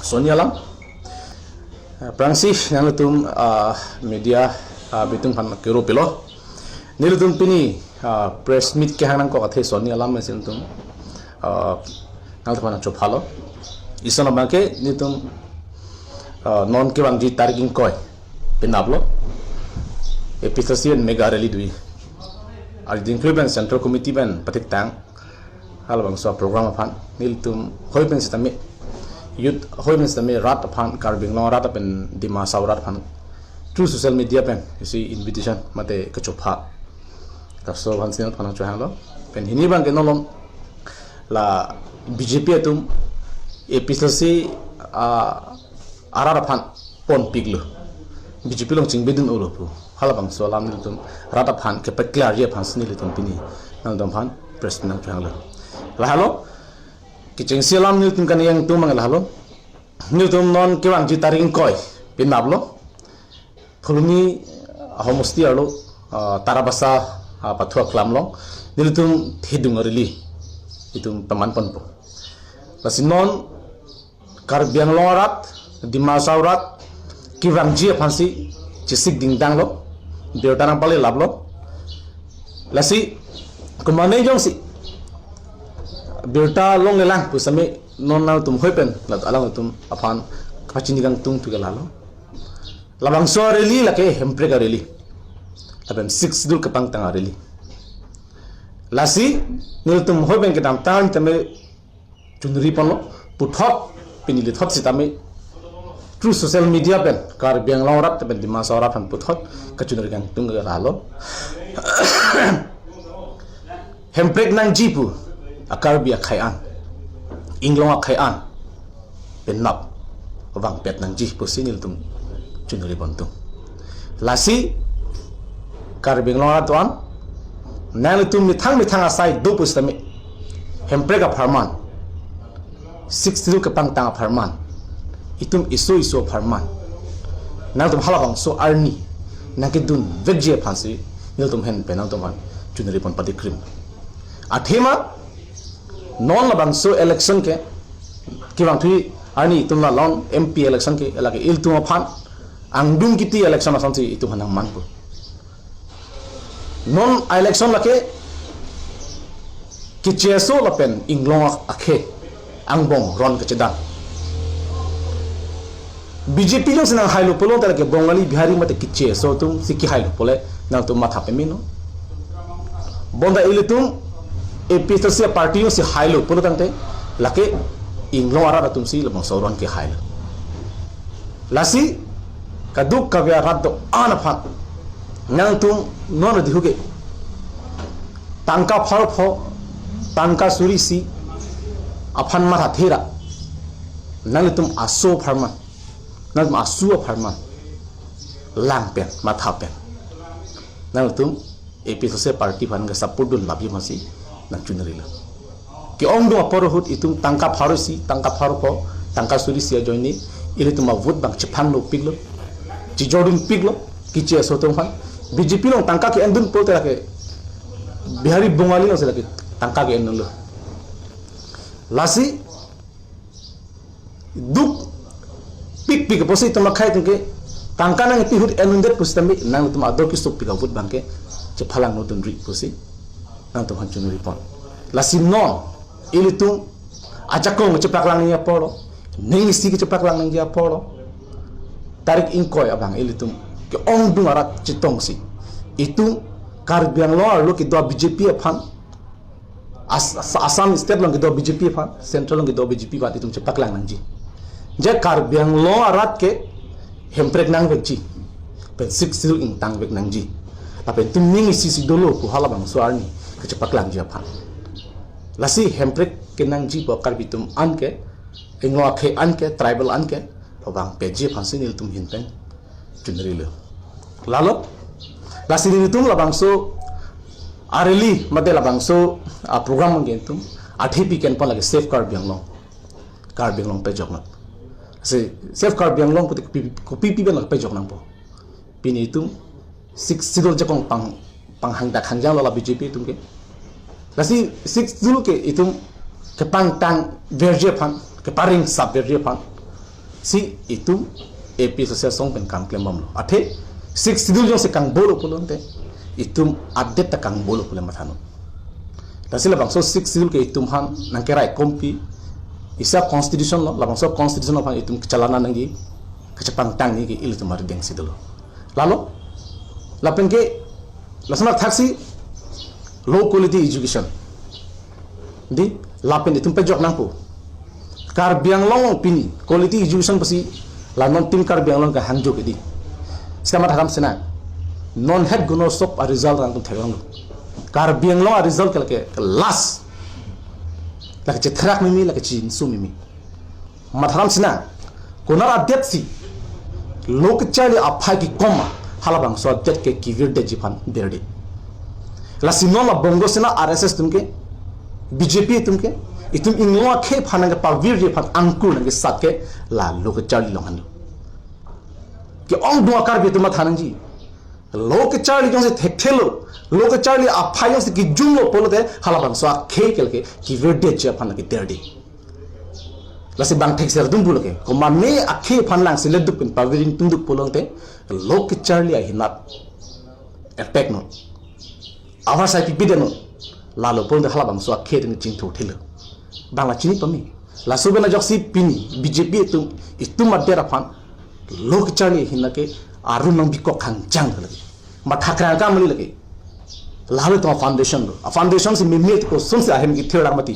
Sonia Lam Prangsi nalutum media bitung pan kero pelo nilutum pini press meet ke hanang ko athe Sonia Lam mesin tum nalutum pan chopalo isona bangke nitum non ke bangji targing koi pinablo episosian mega rally dui al dinklu ben central committee ben patik tang hal bang so program pan nilutum hoi ben sistemi youth hoi men sistemi rat pan karbing long rat pen dima saurat pan through social media pen you see invitation mate kachopha so han sinal pan cho halo pen hini bang ke nolom la BJP atum episosi arara pan pon piglo BJP long chingbedun olopu hala bang so lam nilutum rat pan ke peklar ye pan sinilutum pini nang dom pan president cho halo la halo Kicing silam nilutum kan yang tu mangal halo nilutum non kewang jitaring koi pinablo fulumi homosti alo tarabasa pathua klamlong nilutum thidung rili itum teman ponpo lasi non karbiang lorat dimasaurat kiwang ji phansi chisik dingdang lo beotarang pale lablo lasi kumane jong si Berta long lelang pusame non nal tum hoipen lat alang tum afan kapachini gang tung tugal halo labang so reli lake hempre ka reli labang 6 dul kapang tang reli lasi nil tum hoipen ke dam tan tame chundri ponlo puthot pinili thot sitame through social media pen kar biang long rat pen dima sora pan puthot ka chundri gang tung ga halo hempre nang jipu akarbia khaian inglonga khaian penap wang pet nang ji posinil tum chunuri bontung lasi karbing longa tuan nang tum mithang asai do pustame hemprega farman 60 ka pang tanga farman itum iso farman nang tum halabang so arni nang kidun vegje phansi nil tum hen penang tum chunuri pon pati krim athema non labang so election ke kiwang thui ani tumla long MP election ke elake il tum phan angdung kiti election asanti itu hanang manpu non election lake kicheso lapen inglong akhe angbong ron ke cedan BJP lo senang hailu polo tala ke bongali bihari mate kicheso tum siki hailu pole nang tum matha pemino bonda ilitum episode party si hailo puro tante lake inglong ara tum si labang sauron ke hailo lasi kaduk kavya raddo ana phat nang tum non dihuge tangka pharpho tangka suri si aphan mara thera nang tum aso pharma nang tum asu pharma lang pen matha pen nang tum episode party phan ga support dun labi masi nang chunarila ki ong do porohut itum tangka pharosi tangka pharpo tangka suri sia joini ile tuma vote bang chphang lo piglo chi jodun piglo ki che sotom phan BJP long tangka ki endun polte rake bihari bongali no se lake tangka ki endun lo lasi duk pik posi tuma khai tungke tangka nang pi hut endun det pustami nang tuma ador ki sok pika vote bangke chephalang no dun ri posi nang tu hancur ripon lasi non ilitum ajakong cepak lang niya polo ning isi cepak lang niya polo tarik ingkoy abang ilitum ke ong dung arat citong si itu karbiang lo ki do BJP aphan asam state lang ki do BJP aphan central lang ki do BJP aphan itum cepak lang nangji je karbiang lo arat ke hemprek nang bekji pen 6 ing tang bek nangji tapi tum ning isi dolo ku halabang suarni kecepak lang Japan lasi hemprek kenang ji bakar bitum anke englo akhe anke tribal anke babang peje phansi nil tum hinpen chunri lo lalo lasi ni tum labang so areli mate labang so program ngentum athi ken pa lage safeguard bianglong car bianglong pe jokna se safeguard bianglong puti kopi pi ben pe jokna po pini tum 6 sidol jakong pang hangdak hangjang la BJP tum ke lasi 6 dulu ke itum ke pang tang verje pan ke paring sub verje pan si itu AP sosial song pen kam klem bamlo athe 6 sidul jong se kang bolo pulonte itu update ta kang bolo pule mathano la sila bang so 6 sidul ke itum han nang kerai kompi isa constitution lo la bang so constitution lo itum chalana nangi kachapang tang ni ke il tumar deng sidul lalo la pen ke la sama taxi low quality education di la pen itum pe jok nang po kar biang long pini quality education pasi la non tim kar biang long ka hangjo ke di sekarang hakam senang non head guno stop a result rang tum theglang kar biang long a result ke last la ke thrak mimi la ke chin su mimi mat hakam senang konar adet si lok chali aphai ki koma halabang so adet ke ki virde jipan berde la sinon la bongo sena RSS tumke BJP tumke itum ingwa ke phananga pavir je phat angkur nang sat ke la lok chali long hanu ke ong do akar be tuma thanang ji lok chali jong se thelo lok chali aphai jong se ki jumlo polo de halabang so ke kel ke ki verde je phan ke derdi la se bang thek ser dum bul ke ko ma me akhe phan lang se le dup pin pavirin tum dup polo te lok chali a hinat effect no awa sai pi bideno la lo polo de halabang so ke de ching tho thelo bangla chini pami la subena joksi pini BJP itu madera phan lok chali hinake aru nang biko khang jang lagi ma thakra ka mali lagi lalu to foundation lo foundation se mimit ko sun se ahem ki thera mati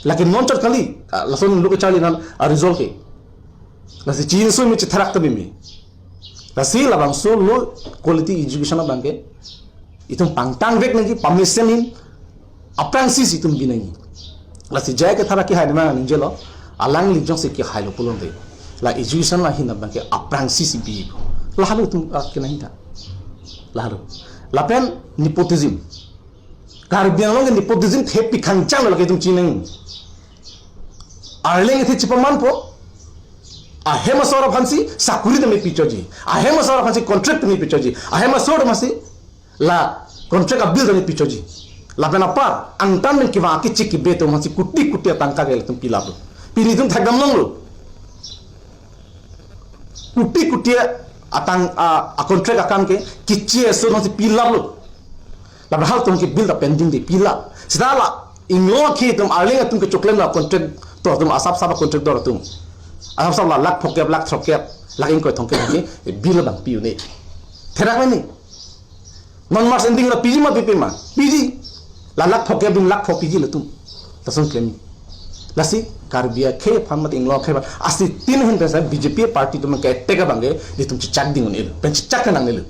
lakin non chot kali la sun lok chali nan a result ke la se chin so mi thrak ta bimi la si la bang so lo quality education bang ke itum pangtang vek nagi pamisenin apprentice itum binangi la si jaya ke thara ki haidma ninjelo alang li jong se ki hailo pulon de la education la hina bang ke apprentice bi la halu tum ke nahi ta la halu la pen nepotism kar biang long nepotism the pi khang chang la ke tum chineng arleng the chipaman po a hema sora phansi sakuri de me pichoji a hema sora phansi contract me pichoji a hema sora masi la contract a bill de me pichoji la pen apa angtan men ki wa ki chik be to masi kutti kutti tangka gel tum pilab pini tum thagam long lo kutti kutti atang a contract akan ke kichi eso masi pilab lo la hal tum ki bill da pending de pilab sedala inglo ki tum arling tum ke choklem la contract to tum asap sab contract dor tum asap sab la lak phokep lak throkep lak in ko thongke ke bill bang piu ne therak ni non mas ending la piji ma pipi ma piji la lak phokep bin lak phok piji le tum tason klemi lasi karbia ke phamat inglo ke asi tin hin pesa BJP party tum ke tega bange ni tum chak ding ne pen chak nang ne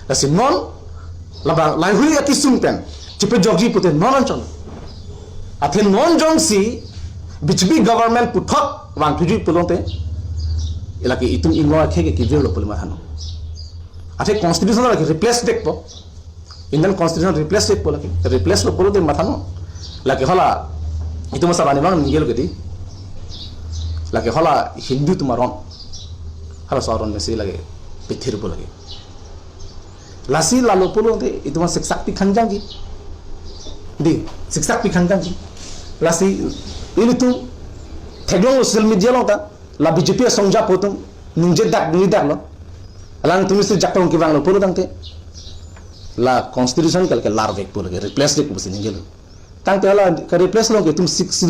lasi non la ba lai hui ati sum pen chipe jogji pute non chon athen non jong si BJP government puthok wang thuji pulonte elake itum inglo ke ki velo pulma hanu athe constitution la replace dek po Indian constitution replace dek po lake replace lo polo de mathano lake hola itu masa bani bang ningel gedi lake hola hindu tumaron hala saron mesi lage pithir po lage lasi lalo polo de itu mas sakti khanjang ji di sakti khanjang ji lasi ini tu theglo social media lo ta la BJP songja potom nungje dak ni dak lo alang tumi se jakong ki bang lo polo dangte la constitution kal ke lar vek polo ke replace de ko sin ngelo tang te la ka replace lo ke tum 6